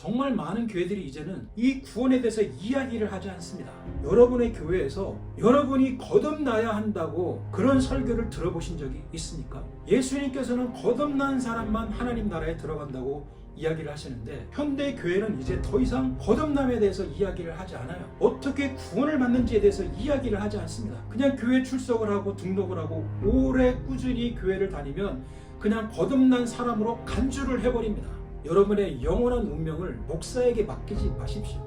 정말 많은 교회들이 이제는 이 구원에 대해서 이야기를 하지 않습니다. 여러분의 교회에서 여러분이 거듭나야 한다고 그런 설교를 들어보신 적이 있습니까? 예수님께서는 거듭난 사람만 하나님 나라에 들어간다고 이야기를 하시는데, 현대 교회는 이제 더 이상 거듭남에 대해서 이야기를 하지 않아요. 어떻게 구원을 받는지에 대해서 이야기를 하지 않습니다. 그냥 교회 출석을 하고 등록을 하고 오래 꾸준히 교회를 다니면 그냥 거듭난 사람으로 간주를 해버립니다. 여러분의 영원한 운명을 목사에게 맡기지 마십시오.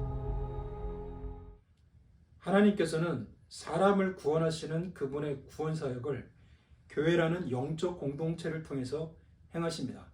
하나님께서는 사람을 구원하시는 그분의 구원사역을 교회라는 영적 공동체를 통해서 행하십니다.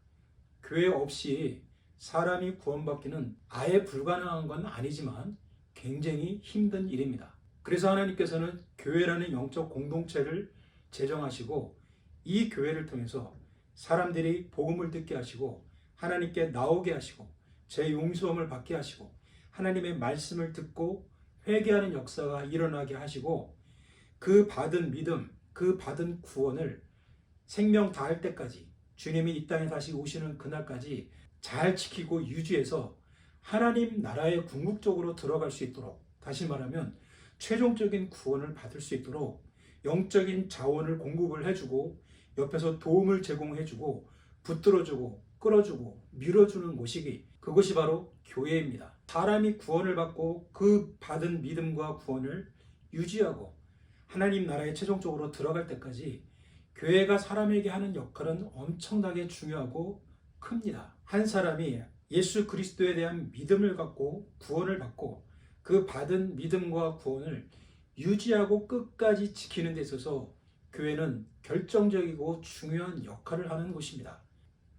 교회 없이 사람이 구원받기는 아예 불가능한 건 아니지만 굉장히 힘든 일입니다. 그래서 하나님께서는 교회라는 영적 공동체를 제정하시고 이 교회를 통해서 사람들이 복음을 듣게 하시고 하나님께 나오게 하시고 제 용서함을 받게 하시고 하나님의 말씀을 듣고 회개하는 역사가 일어나게 하시고 그 받은 믿음, 그 받은 구원을 생명 다할 때까지, 주님이 이 땅에 다시 오시는 그날까지 잘 지키고 유지해서 하나님 나라의 궁극적으로 들어갈 수 있도록, 다시 말하면 최종적인 구원을 받을 수 있도록 영적인 자원을 공급을 해주고 옆에서 도움을 제공해주고 붙들어주고 끌어주고 밀어주는 곳이, 그것이 바로 교회입니다. 사람이 구원을 받고 그 받은 믿음과 구원을 유지하고 하나님 나라에 최종적으로 들어갈 때까지 교회가 사람에게 하는 역할은 엄청나게 중요하고 큽니다. 한 사람이 예수 그리스도에 대한 믿음을 갖고 구원을 받고 그 받은 믿음과 구원을 유지하고 끝까지 지키는 데 있어서 교회는 결정적이고 중요한 역할을 하는 곳입니다.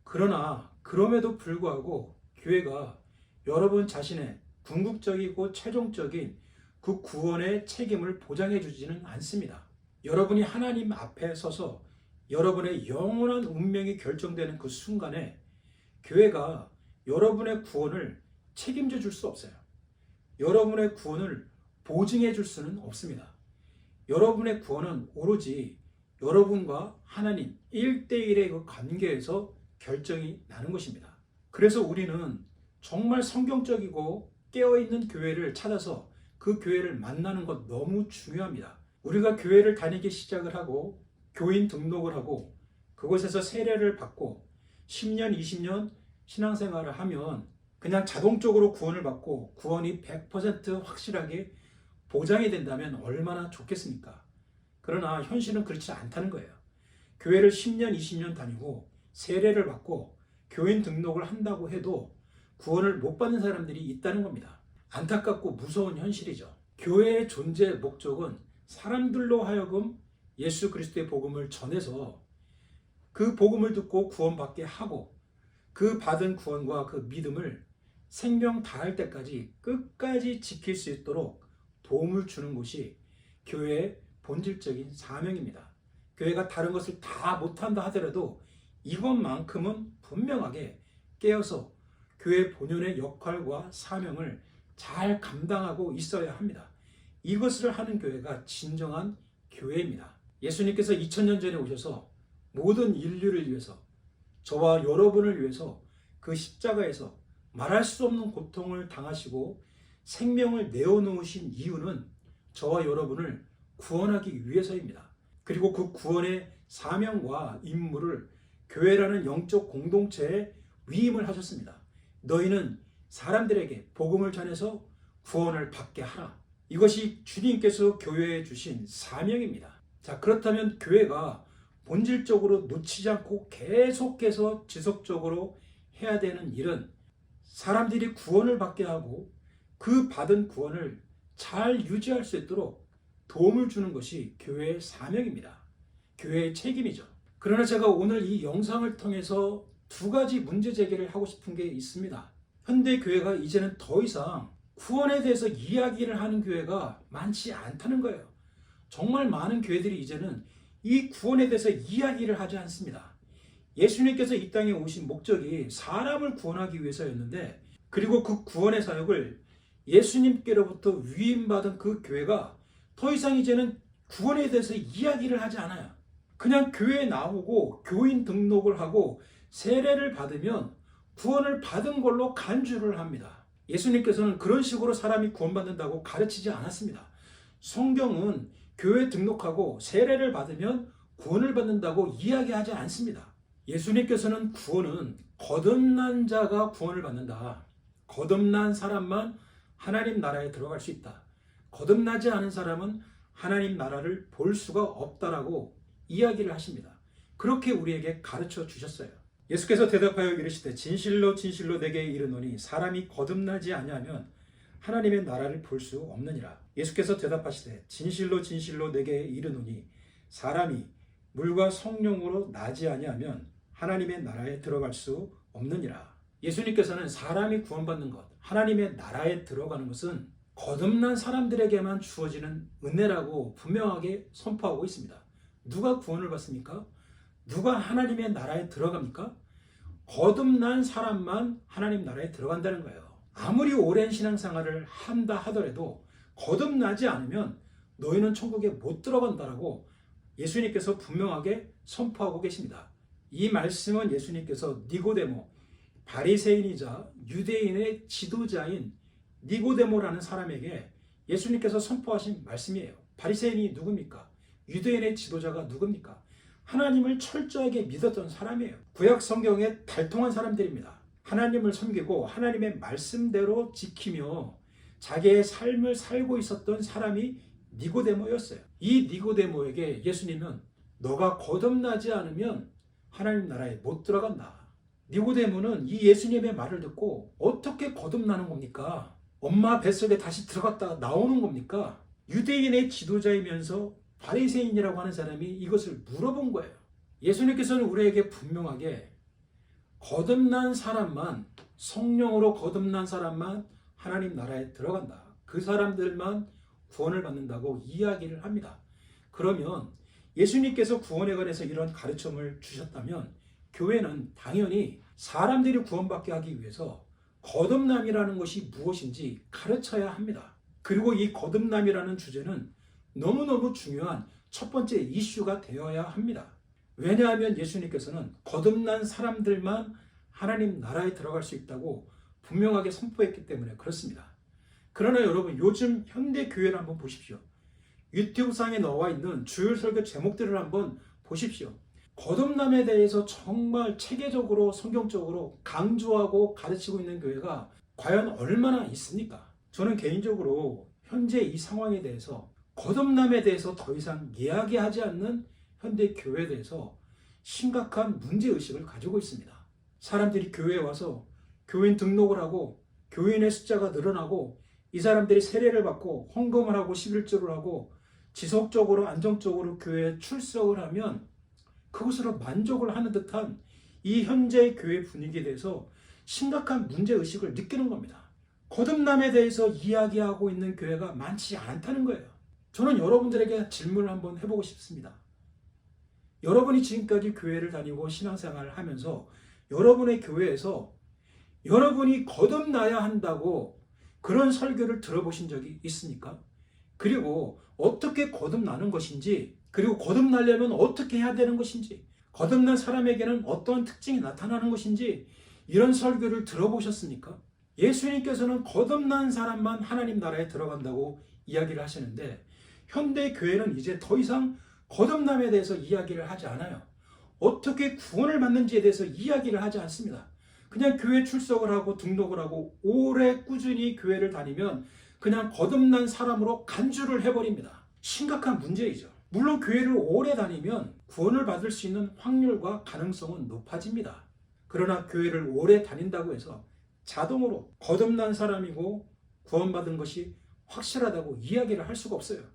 그러나 그럼에도 불구하고 교회가 여러분 자신의 궁극적이고 최종적인 그 구원의 책임을 보장해 주지는 않습니다. 여러분이 하나님 앞에 서서 여러분의 영원한 운명이 결정되는 그 순간에 교회가 여러분의 구원을 책임져 줄 수 없어요. 여러분의 구원을 보증해 줄 수는 없습니다. 여러분의 구원은 오로지 여러분과 하나님 1대1의 그 관계에서 결정이 나는 것입니다. 그래서 우리는 정말 성경적이고 깨어있는 교회를 찾아서 그 교회를 만나는 것 너무 중요합니다. 우리가 교회를 다니기 시작을 하고 교인 등록을 하고 그곳에서 세례를 받고 10년, 20년 신앙생활을 하면 그냥 자동적으로 구원을 받고 구원이 100% 확실하게 보장이 된다면 얼마나 좋겠습니까? 그러나 현실은 그렇지 않다는 거예요. 교회를 10년, 20년 다니고 세례를 받고 교인 등록을 한다고 해도 구원을 못 받는 사람들이 있다는 겁니다. 안타깝고 무서운 현실이죠. 교회의 존재 목적은 사람들로 하여금 예수 그리스도의 복음을 전해서 그 복음을 듣고 구원받게 하고 그 받은 구원과 그 믿음을 생명 다할 때까지 끝까지 지킬 수 있도록 도움을 주는 것이 교회의 본질적인 사명입니다. 교회가 다른 것을 다 못한다 하더라도 이것만큼은 분명하게 깨어서 교회 본연의 역할과 사명을 잘 감당하고 있어야 합니다. 이것을 하는 교회가 진정한 교회입니다. 예수님께서 2000년 전에 오셔서 모든 인류를 위해서, 저와 여러분을 위해서 그 십자가에서 말할 수 없는 고통을 당하시고 생명을 내어놓으신 이유는 저와 여러분을 구원하기 위해서입니다. 그리고 그 구원의 사명과 임무를 교회라는 영적 공동체에 위임을 하셨습니다. 너희는 사람들에게 복음을 전해서 구원을 받게 하라. 이것이 주님께서 교회에 주신 사명입니다. 자, 그렇다면 교회가 본질적으로 놓치지 않고 계속해서 지속적으로 해야 되는 일은 사람들이 구원을 받게 하고 그 받은 구원을 잘 유지할 수 있도록 도움을 주는 것이 교회의 사명입니다. 교회의 책임이죠. 그러나 제가 오늘 이 영상을 통해서 두 가지 문제 제기를 하고 싶은 게 있습니다. 현대 교회가 이제는 더 이상 구원에 대해서 이야기를 하는 교회가 많지 않다는 거예요. 정말 많은 교회들이 이제는 이 구원에 대해서 이야기를 하지 않습니다. 예수님께서 이 땅에 오신 목적이 사람을 구원하기 위해서였는데, 그리고 그 구원의 사역을 예수님께로부터 위임받은 그 교회가 더 이상 이제는 구원에 대해서 이야기를 하지 않아요. 그냥 교회에 나오고 교인 등록을 하고 세례를 받으면 구원을 받은 걸로 간주를 합니다. 예수님께서는 그런 식으로 사람이 구원받는다고 가르치지 않았습니다. 성경은 교회에 등록하고 세례를 받으면 구원을 받는다고 이야기하지 않습니다. 예수님께서는 구원은 거듭난 자가 구원을 받는다. 거듭난 사람만 하나님 나라에 들어갈 수 있다. 거듭나지 않은 사람은 하나님 나라를 볼 수가 없다라고 이야기를 하십니다. 그렇게 우리에게 가르쳐 주셨어요. 예수께서 대답하여 이르시되 진실로 진실로 내게 이르노니 사람이 거듭나지 아니하면 하나님의 나라를 볼 수 없느니라. 예수께서 대답하시되 진실로 진실로 내게 이르노니 사람이 물과 성령으로 나지 아니하면 하나님의 나라에 들어갈 수 없느니라. 예수님께서는 사람이 구원받는 것, 하나님의 나라에 들어가는 것은 거듭난 사람들에게만 주어지는 은혜라고 분명하게 선포하고 있습니다. 누가 구원을 받습니까? 누가 하나님의 나라에 들어갑니까? 거듭난 사람만 하나님 나라에 들어간다는 거예요. 아무리 오랜 신앙생활을 한다 하더라도 거듭나지 않으면 너희는 천국에 못 들어간다라고 예수님께서 분명하게 선포하고 계십니다. 이 말씀은 예수님께서 니고데모, 바리새인이자 유대인의 지도자인 니고데모라는 사람에게 예수님께서 선포하신 말씀이에요. 바리새인이 누굽니까? 유대인의 지도자가 누굽니까? 하나님을 철저하게 믿었던 사람이에요. 구약 성경에 달통한 사람들입니다. 하나님을 섬기고 하나님의 말씀대로 지키며 자기의 삶을 살고 있었던 사람이 니고데모였어요. 이 니고데모에게 예수님은 너가 거듭나지 않으면 하나님 나라에 못 들어간다. 니고데모는 이 예수님의 말을 듣고 어떻게 거듭나는 겁니까? 엄마 뱃속에 다시 들어갔다가 나오는 겁니까? 유대인의 지도자이면서 바리새인이라고 하는 사람이 이것을 물어본 거예요. 예수님께서는 우리에게 분명하게 거듭난 사람만, 성령으로 거듭난 사람만 하나님 나라에 들어간다. 그 사람들만 구원을 받는다고 이야기를 합니다. 그러면 예수님께서 구원에 관해서 이런 가르침을 주셨다면 교회는 당연히 사람들이 구원받게 하기 위해서 거듭남이라는 것이 무엇인지 가르쳐야 합니다. 그리고 이 거듭남이라는 주제는 너무너무 중요한 첫 번째 이슈가 되어야 합니다. 왜냐하면 예수님께서는 거듭난 사람들만 하나님 나라에 들어갈 수 있다고 분명하게 선포했기 때문에 그렇습니다. 그러나 여러분, 요즘 현대 교회를 한번 보십시오. 유튜브상에 나와 있는 주일 설교 제목들을 한번 보십시오. 거듭남에 대해서 정말 체계적으로 성경적으로 강조하고 가르치고 있는 교회가 과연 얼마나 있습니까? 저는 개인적으로 현재 이 상황에 대해서 거듭남에 대해서 더 이상 이야기하지 않는 현대 교회에 대해서 심각한 문제의식을 가지고 있습니다. 사람들이 교회에 와서 교인 등록을 하고 교인의 숫자가 늘어나고 이 사람들이 세례를 받고 헌금을 하고 11조를 하고 지속적으로 안정적으로 교회에 출석을 하면 그것으로 만족을 하는 듯한 이 현재의 교회 분위기에 대해서 심각한 문제의식을 느끼는 겁니다. 거듭남에 대해서 이야기하고 있는 교회가 많지 않다는 거예요. 저는 여러분들에게 질문을 한번 해보고 싶습니다. 여러분이 지금까지 교회를 다니고 신앙생활을 하면서 여러분의 교회에서 여러분이 거듭나야 한다고 그런 설교를 들어보신 적이 있습니까? 그리고 어떻게 거듭나는 것인지, 그리고 거듭나려면 어떻게 해야 되는 것인지, 거듭난 사람에게는 어떤 특징이 나타나는 것인지 이런 설교를 들어보셨습니까? 예수님께서는 거듭난 사람만 하나님 나라에 들어간다고 이야기를 하시는데 현대 교회는 이제 더 이상 거듭남에 대해서 이야기를 하지 않아요. 어떻게 구원을 받는지에 대해서 이야기를 하지 않습니다. 그냥 교회 출석을 하고 등록을 하고 오래 꾸준히 교회를 다니면 그냥 거듭난 사람으로 간주를 해버립니다. 심각한 문제이죠. 물론 교회를 오래 다니면 구원을 받을 수 있는 확률과 가능성은 높아집니다. 그러나 교회를 오래 다닌다고 해서 자동으로 거듭난 사람이고 구원받은 것이 확실하다고 이야기를 할 수가 없어요.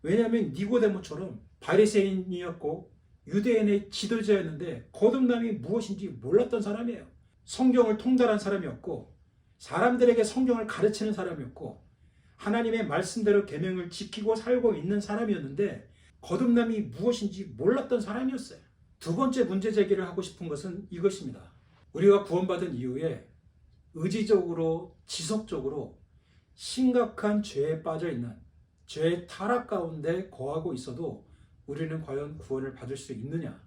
왜냐하면 니고데모처럼 바리새인이었고 유대인의 지도자였는데 거듭남이 무엇인지 몰랐던 사람이에요. 성경을 통달한 사람이었고 사람들에게 성경을 가르치는 사람이었고 하나님의 말씀대로 계명을 지키고 살고 있는 사람이었는데 거듭남이 무엇인지 몰랐던 사람이었어요. 두 번째 문제 제기를 하고 싶은 것은 이것입니다. 우리가 구원받은 이후에 의지적으로 지속적으로 심각한 죄에 빠져 있는 죄의 타락 가운데 거하고 있어도 우리는 과연 구원을 받을 수 있느냐?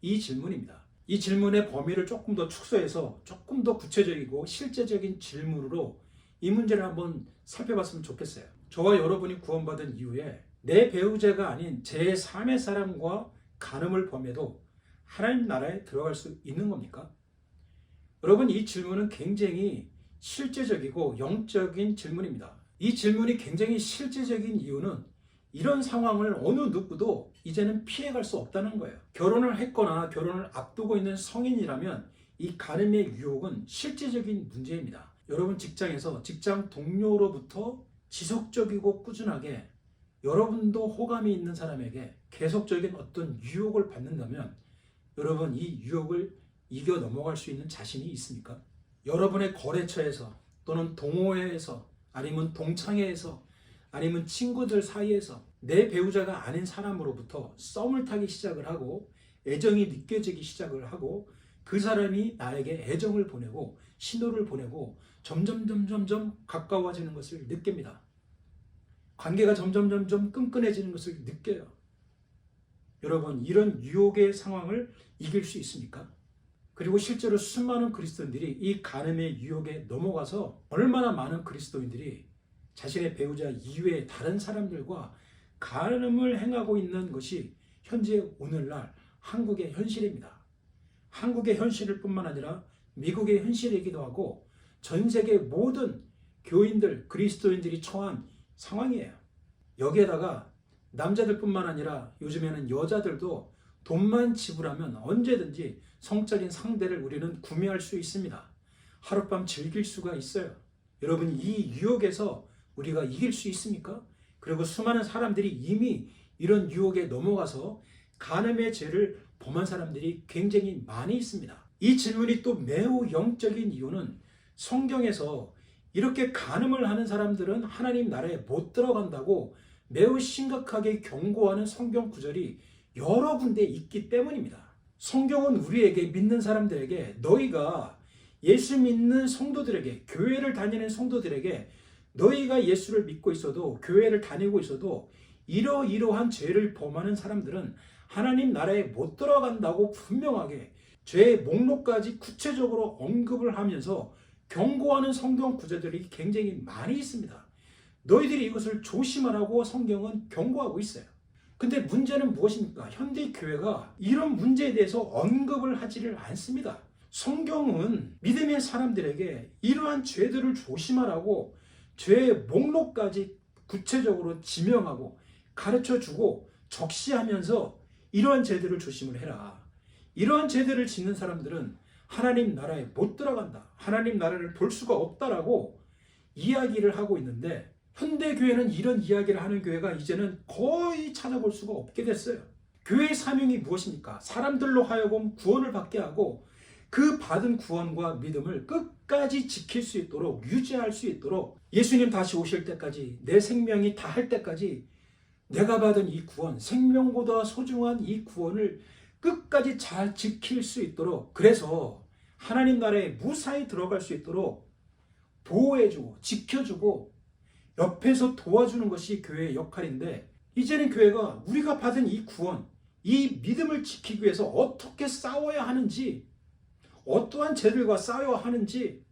이 질문입니다. 이 질문의 범위를 조금 더 축소해서 조금 더 구체적이고 실제적인 질문으로 이 문제를 한번 살펴봤으면 좋겠어요. 저와 여러분이 구원받은 이후에 내 배우자가 아닌 제3의 사람과 간음을 범해도 하나님 나라에 들어갈 수 있는 겁니까? 여러분, 이 질문은 굉장히 실제적이고 영적인 질문입니다. 이 질문이 굉장히 실제적인 이유는 이런 상황을 어느 누구도 이제는 피해갈 수 없다는 거예요. 결혼을 했거나 결혼을 앞두고 있는 성인이라면 이 간음의 유혹은 실제적인 문제입니다. 여러분, 직장에서 직장 동료로부터 지속적이고 꾸준하게 여러분도 호감이 있는 사람에게 계속적인 어떤 유혹을 받는다면 여러분, 이 유혹을 이겨 넘어갈 수 있는 자신이 있습니까? 여러분의 거래처에서 또는 동호회에서 아니면 동창회에서 아니면 친구들 사이에서 내 배우자가 아닌 사람으로부터 썸을 타기 시작을 하고 애정이 느껴지기 시작을 하고 그 사람이 나에게 애정을 보내고 신호를 보내고 점점 가까워지는 것을 느낍니다. 관계가 점점 끈끈해지는 것을 느껴요. 여러분, 이런 유혹의 상황을 이길 수 있습니까? 그리고 실제로 수많은 그리스도인들이 이 간음의 유혹에 넘어가서 얼마나 많은 그리스도인들이 자신의 배우자 이외의 다른 사람들과 간음을 행하고 있는 것이 현재 오늘날 한국의 현실입니다. 한국의 현실일 뿐만 아니라 미국의 현실이기도 하고 전 세계 모든 교인들, 그리스도인들이 처한 상황이에요. 여기에다가 남자들뿐만 아니라 요즘에는 여자들도 돈만 지불하면 언제든지 성적인 상대를 우리는 구매할 수 있습니다. 하룻밤 즐길 수가 있어요. 여러분, 이 유혹에서 우리가 이길 수 있습니까? 그리고 수많은 사람들이 이미 이런 유혹에 넘어가서 간음의 죄를 범한 사람들이 굉장히 많이 있습니다. 이 질문이 또 매우 영적인 이유는 성경에서 이렇게 간음을 하는 사람들은 하나님 나라에 못 들어간다고 매우 심각하게 경고하는 성경 구절이 여러 군데 있기 때문입니다. 성경은 우리에게 믿는 사람들에게 너희가 예수 믿는 성도들에게 교회를 다니는 성도들에게 너희가 예수를 믿고 있어도 교회를 다니고 있어도 이러이러한 죄를 범하는 사람들은 하나님 나라에 못 들어간다고 분명하게 죄의 목록까지 구체적으로 언급을 하면서 경고하는 성경 구절들이 굉장히 많이 있습니다. 너희들이 이것을 조심하라고 성경은 경고하고 있어요. 근데 문제는 무엇입니까? 현대 교회가 이런 문제에 대해서 언급을 하지를 않습니다. 성경은 믿음의 사람들에게 이러한 죄들을 조심하라고 죄의 목록까지 구체적으로 지명하고 가르쳐주고 적시하면서 이러한 죄들을 조심을 해라. 이러한 죄들을 짓는 사람들은 하나님 나라에 못 들어간다. 하나님 나라를 볼 수가 없다라고 이야기를 하고 있는데 현대교회는 이런 이야기를 하는 교회가 이제는 거의 찾아볼 수가 없게 됐어요. 교회의 사명이 무엇입니까? 사람들로 하여금 구원을 받게 하고 그 받은 구원과 믿음을 끝까지 지킬 수 있도록 유지할 수 있도록 예수님 다시 오실 때까지 내 생명이 다할 때까지 내가 받은 이 구원, 생명보다 소중한 이 구원을 끝까지 잘 지킬 수 있도록 그래서 하나님 나라에 무사히 들어갈 수 있도록 보호해주고 지켜주고 옆에서 도와주는 것이 교회의 역할인데 이제는 교회가 우리가 받은 이 구원, 이 믿음을 지키기 위해서 어떻게 싸워야 하는지 어떠한 죄들과 싸워야 하는지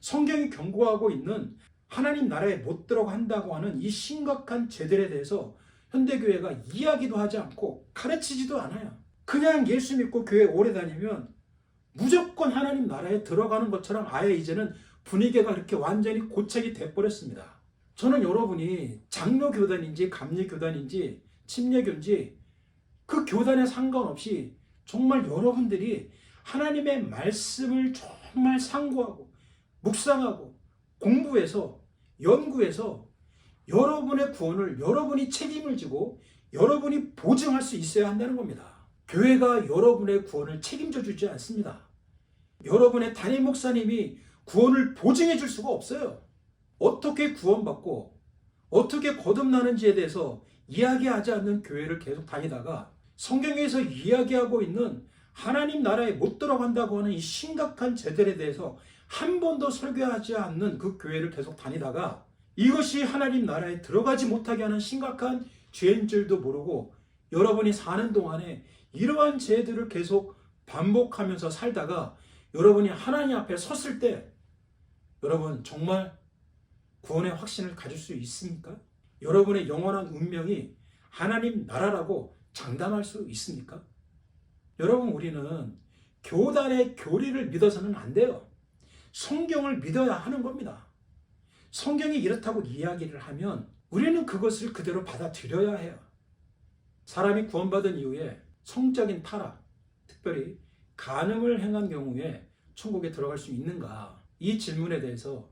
성경이 경고하고 있는 하나님 나라에 못 들어간다고 하는 이 심각한 죄들에 대해서 현대교회가 이야기도 하지 않고 가르치지도 않아요. 그냥 예수 믿고 교회 오래 다니면 무조건 하나님 나라에 들어가는 것처럼 아예 이제는 분위기가 그렇게 완전히 고착이 돼버렸습니다. 저는 여러분이 장로교단인지 감리교단인지 침례교인지 그 교단에 상관없이 정말 여러분들이 하나님의 말씀을 정말 상고하고 묵상하고 공부해서 연구해서 여러분의 구원을 여러분이 책임을 지고 여러분이 보증할 수 있어야 한다는 겁니다. 교회가 여러분의 구원을 책임져 주지 않습니다. 여러분의 담임 목사님이 구원을 보증해 줄 수가 없어요. 어떻게 구원받고 어떻게 거듭나는지에 대해서 이야기하지 않는 교회를 계속 다니다가 성경에서 이야기하고 있는 하나님 나라에 못 들어간다고 하는 이 심각한 죄들에 대해서 한 번도 설교하지 않는 그 교회를 계속 다니다가 이것이 하나님 나라에 들어가지 못하게 하는 심각한 죄인 줄도 모르고 여러분이 사는 동안에 이러한 죄들을 계속 반복하면서 살다가 여러분이 하나님 앞에 섰을 때 여러분 정말 구원의 확신을 가질 수 있습니까? 여러분의 영원한 운명이 하나님 나라라고 장담할 수 있습니까? 여러분, 우리는 교단의 교리를 믿어서는 안 돼요. 성경을 믿어야 하는 겁니다. 성경이 이렇다고 이야기를 하면 우리는 그것을 그대로 받아들여야 해요. 사람이 구원받은 이후에 성적인 타락, 특별히 간음을 행한 경우에 천국에 들어갈 수 있는가? 이 질문에 대해서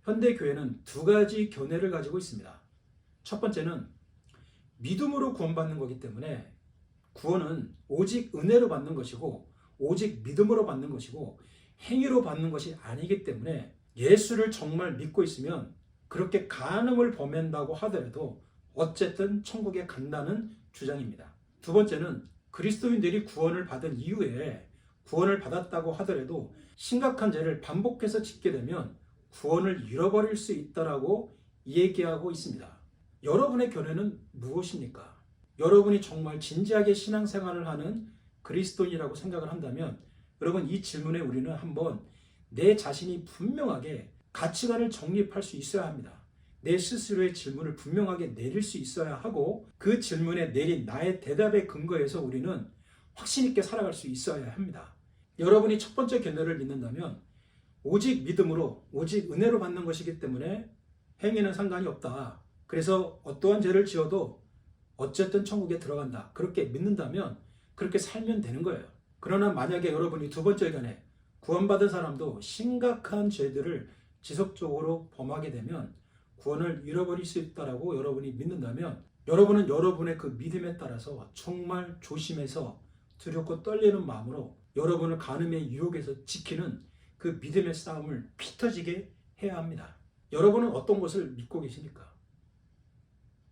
현대교회는 두 가지 견해를 가지고 있습니다. 첫 번째는 믿음으로 구원받는 거기 때문에 구원은 오직 은혜로 받는 것이고 오직 믿음으로 받는 것이고 행위로 받는 것이 아니기 때문에 예수를 정말 믿고 있으면 그렇게 간음을 범한다고 하더라도 어쨌든 천국에 간다는 주장입니다. 두 번째는 그리스도인들이 구원을 받은 이후에 구원을 받았다고 하더라도 심각한 죄를 반복해서 짓게 되면 구원을 잃어버릴 수 있다라고 얘기하고 있습니다. 여러분의 견해는 무엇입니까? 여러분이 정말 진지하게 신앙생활을 하는 그리스도인이라고 생각을 한다면 여러분, 이 질문에 우리는 한번 내 자신이 분명하게 가치관을 정립할 수 있어야 합니다. 내 스스로의 질문을 분명하게 내릴 수 있어야 하고 그 질문에 내린 나의 대답에 근거해서 우리는 확신 있게 살아갈 수 있어야 합니다. 여러분이 첫 번째 견해를 믿는다면 오직 믿음으로 오직 은혜로 받는 것이기 때문에 행위는 상관이 없다. 그래서 어떠한 죄를 지어도 어쨌든 천국에 들어간다. 그렇게 믿는다면 그렇게 살면 되는 거예요. 그러나 만약에 여러분이 두 번째 견해, 구원받은 사람도 심각한 죄들을 지속적으로 범하게 되면 구원을 잃어버릴 수 있다라고 여러분이 믿는다면 여러분은 여러분의 그 믿음에 따라서 정말 조심해서 두렵고 떨리는 마음으로 여러분을 간음의 유혹에서 지키는 그 믿음의 싸움을 피 터지게 해야 합니다. 여러분은 어떤 것을 믿고 계십니까?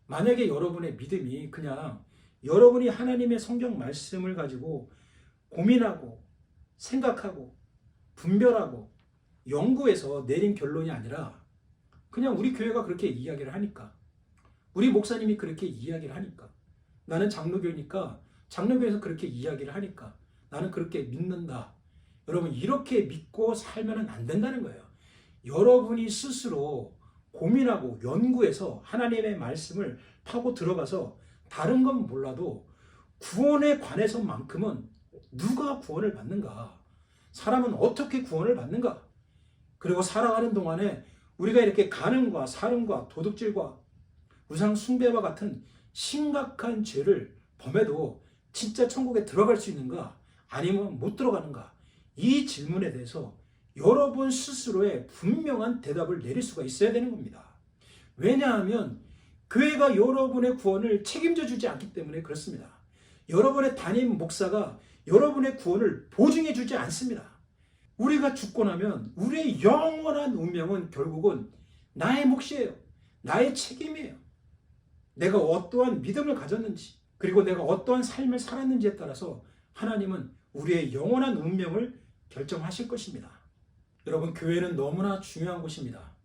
만약에 여러분의 믿음이 그냥 여러분이 하나님의 성경 말씀을 가지고 고민하고 생각하고 분별하고 연구해서 내린 결론이 아니라 그냥 우리 교회가 그렇게 이야기를 하니까, 우리 목사님이 그렇게 이야기를 하니까, 나는 장로교니까 장로교에서 그렇게 이야기를 하니까 나는 그렇게 믿는다. 여러분, 이렇게 믿고 살면 안 된다는 거예요. 여러분이 스스로 고민하고 연구해서 하나님의 말씀을 파고 들어가서 다른 건 몰라도 구원에 관해서만큼은 누가 구원을 받는가? 사람은 어떻게 구원을 받는가? 그리고 살아가는 동안에 우리가 이렇게 간음과 살인과 도둑질과 우상 숭배와 같은 심각한 죄를 범해도 진짜 천국에 들어갈 수 있는가? 아니면 못 들어가는가? 이 질문에 대해서 여러분 스스로의 분명한 대답을 내릴 수가 있어야 되는 겁니다. 왜냐하면 교회가 여러분의 구원을 책임져 주지 않기 때문에 그렇습니다. 여러분의 담임 목사가 여러분의 구원을 보증해 주지 않습니다. 우리가 죽고 나면 우리의 영원한 운명은 결국은 나의 몫이에요. 나의 책임이에요. 내가 어떠한 믿음을 가졌는지, 그리고 내가 어떠한 삶을 살았는지에 따라서 하나님은 우리의 영원한 운명을 결정하실 것입니다. 여러분, 교회는 너무나 중요한 곳입니다.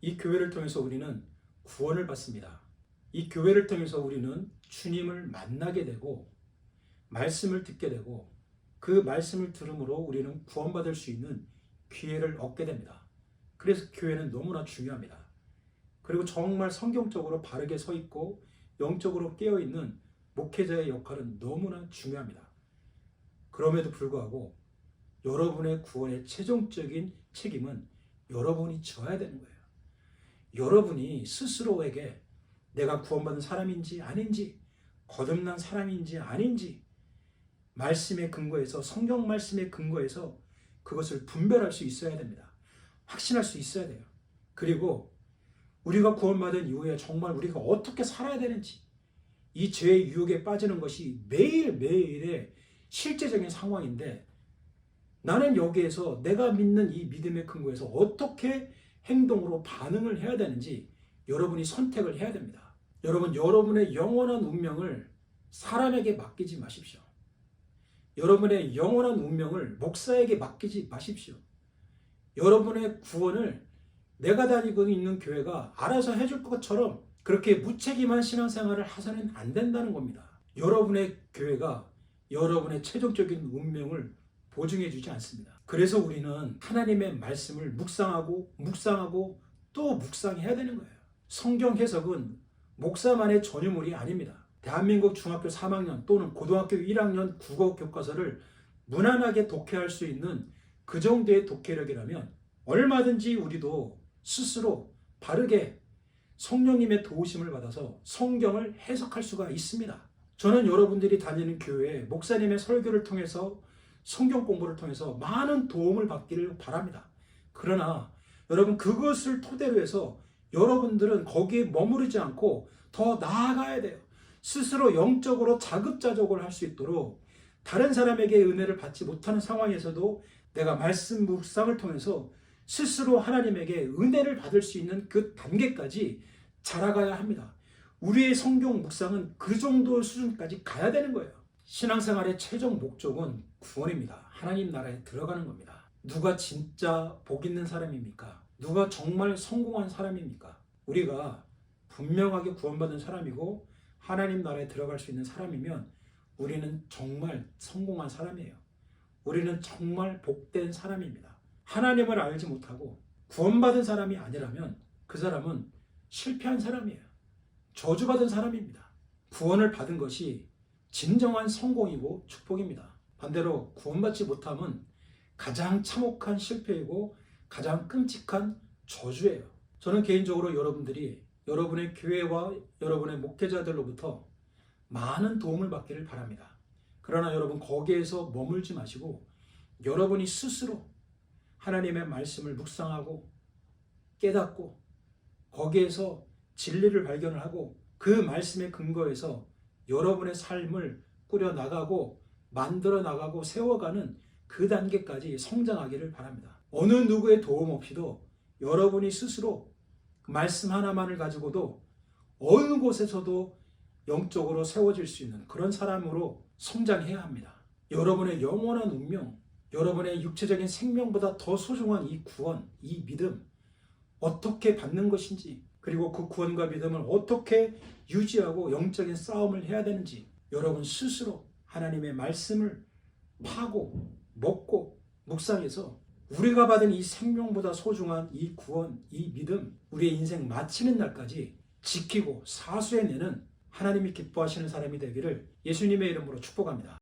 이 교회를 통해서 우리는 구원을 받습니다. 이 교회를 통해서 우리는 주님을 만나게 되고 말씀을 듣게 되고 그 말씀을 들음으로 우리는 구원받을 수 있는 기회를 얻게 됩니다. 그래서 교회는 너무나 중요합니다. 그리고 정말 성경적으로 바르게 서 있고 영적으로 깨어있는 목회자의 역할은 너무나 중요합니다. 그럼에도 불구하고 여러분의 구원의 최종적인 책임은 여러분이 져야 되는 거예요. 여러분이 스스로에게 내가 구원받은 사람인지 아닌지, 거듭난 사람인지 아닌지 말씀에 근거해서, 성경 말씀에 근거해서 그것을 분별할 수 있어야 됩니다. 확신할 수 있어야 돼요. 그리고 우리가 구원받은 이후에 정말 우리가 어떻게 살아야 되는지, 이 죄의 유혹에 빠지는 것이 매일매일의 실제적인 상황인데 나는 여기에서 내가 믿는 이 믿음의 근거에서 어떻게 행동으로 반응을 해야 되는지 여러분이 선택을 해야 됩니다. 여러분, 여러분의 영원한 운명을 사람에게 맡기지 마십시오. 여러분의 영원한 운명을 목사에게 맡기지 마십시오. 여러분의 구원을 내가 다니고 있는 교회가 알아서 해줄 것처럼 그렇게 무책임한 신앙생활을 하서는 안 된다는 겁니다. 여러분의 교회가 여러분의 최종적인 운명을 보증해 주지 않습니다. 그래서 우리는 하나님의 말씀을 묵상하고 또 묵상해야 되는 거예요. 성경 해석은 목사만의 전유물이 아닙니다. 대한민국 중학교 3학년 또는 고등학교 1학년 국어 교과서를 무난하게 독해할 수 있는 그 정도의 독해력이라면 얼마든지 우리도 스스로 바르게 성령님의 도우심을 받아서 성경을 해석할 수가 있습니다. 저는 여러분들이 다니는 교회에 목사님의 설교를 통해서 성경 공부를 통해서 많은 도움을 받기를 바랍니다. 그러나 여러분 그것을 토대로 해서 여러분들은 거기에 머무르지 않고 더 나아가야 돼요. 스스로 영적으로 자급자족을 할 수 있도록 다른 사람에게 은혜를 받지 못하는 상황에서도 내가 말씀 묵상을 통해서 스스로 하나님에게 은혜를 받을 수 있는 그 단계까지 자라가야 합니다. 우리의 성경 묵상은 그 정도 수준까지 가야 되는 거예요. 신앙생활의 최종 목적은 구원입니다. 하나님 나라에 들어가는 겁니다. 누가 진짜 복 있는 사람입니까? 누가 정말 성공한 사람입니까? 우리가 분명하게 구원받은 사람이고 하나님 나라에 들어갈 수 있는 사람이면 우리는 정말 성공한 사람이에요. 우리는 정말 복된 사람입니다. 하나님을 알지 못하고 구원받은 사람이 아니라면 그 사람은 실패한 사람이에요. 저주받은 사람입니다. 구원을 받은 것이 진정한 성공이고 축복입니다. 반대로 구원받지 못함은 가장 참혹한 실패이고 가장 끔찍한 저주예요. 저는 개인적으로 여러분들이 여러분의 교회와 여러분의 목회자들로부터 많은 도움을 받기를 바랍니다. 그러나 여러분 거기에서 머물지 마시고 여러분이 스스로 하나님의 말씀을 묵상하고 깨닫고 거기에서 진리를 발견을 하고 그 말씀의 근거에서 여러분의 삶을 꾸려나가고 만들어 나가고 세워가는 그 단계까지 성장하기를 바랍니다. 어느 누구의 도움 없이도 여러분이 스스로 말씀 하나만을 가지고도 어느 곳에서도 영적으로 세워질 수 있는 그런 사람으로 성장해야 합니다. 여러분의 영원한 운명, 여러분의 육체적인 생명보다 더 소중한 이 구원, 이 믿음 어떻게 받는 것인지 그리고 그 구원과 믿음을 어떻게 유지하고 영적인 싸움을 해야 되는지 여러분 스스로 하나님의 말씀을 파고 먹고 묵상해서 우리가 받은 이 생명보다 소중한 이 구원, 이 믿음, 우리의 인생 마치는 날까지 지키고 사수해내는 하나님이 기뻐하시는 사람이 되기를 예수님의 이름으로 축복합니다.